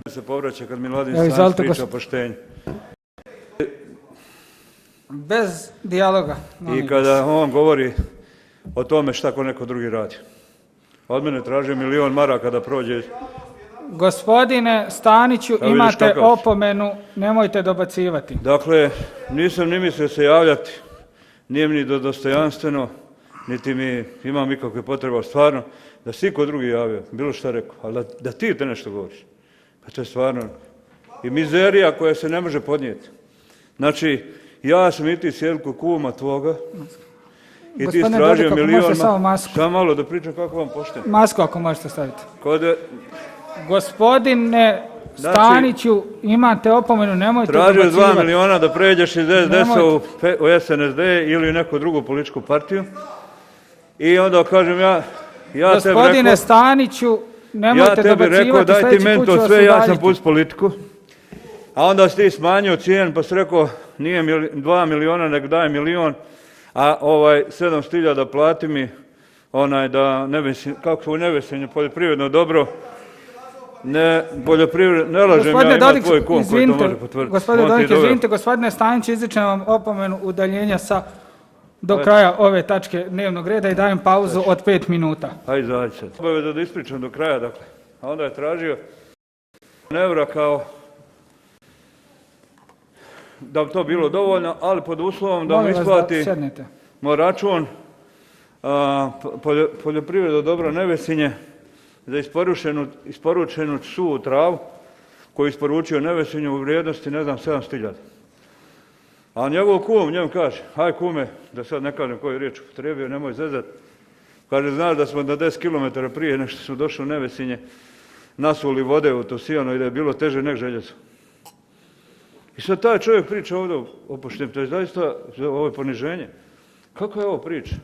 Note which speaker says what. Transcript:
Speaker 1: Se povraća kad Miladin Stanić priča o poštenju.
Speaker 2: Bez dijaloga.
Speaker 1: I kada on govori o tome šta ko neko drugi radi. Od mene traži 1.000.000 maraka da prođe.
Speaker 2: Gospodine Staniću, imate opomenu, nemojte dobacivati.
Speaker 1: Dakle, nisam ni mislio se javljati, nije mi ni dostojanstveno, niti mi imam ikakve potrebe, stvarno, da si ko drugi javio, bilo šta rekao, ali da ti te nešto govoriš. Pa to je stvarno i mizerija koja se ne može podnijeti. Znači, ja sam i ti sjedil kuma tvoga i ti stražio 1.000.000. Samo malo da pričam kako vam pošteno.
Speaker 2: Masku ako možete staviti. Gospodine Staniću, imate opomenu, nemojte dobacivati.
Speaker 1: Tražio 2.000.000 da pređeš iz SDS-a u SNSD ili neku drugu političku partiju. I onda kažem ja tebi rekao...
Speaker 2: Gospodine Staniću, nemojte dobacivati.
Speaker 1: Ja tebi rekao, daj ti meni to sve, ja sam pust politiku. A onda si ti smanjio cijen, pa si rekao, nije 2.000.000, nek daj 1.000.000, a 700.000 plati mi, da kako nevesenje, poljoprivredno dobro, ne lažem ja, ima tvoj kum koji to može potvrditi.
Speaker 2: Gospodine Dodik, izvinite, gospodine Stanić, izričem vam opomenu udaljenja do kraja ove tačke dnevnog reda i dajem pauzu od 5 minuta.
Speaker 1: Ajde, zađi sad. Obaveza da ispričam do kraja, dakle. A onda je tražio evra kao da bi to bilo dovoljno, ali pod uslovom da mu isplati moj račun poljoprivredno dobro Nevesinje za isporučenu suvu travu koju isporučio Nevesinju u vrijednosti, ne znam, 700.000. A njegov kum njemu kaže, haj kume, da sad ne kažem koju riječ upotrijebio, nemoj zezat. Kaže, znaš da smo na 10 km prije nešto su došli u Nevesinje, nasuli vode u to sijano i da je bilo teže nek željezo. I sad taj čovjek priča ovdje o poštenju, to je zaista ovo je poniženje. Kako je ovo priča?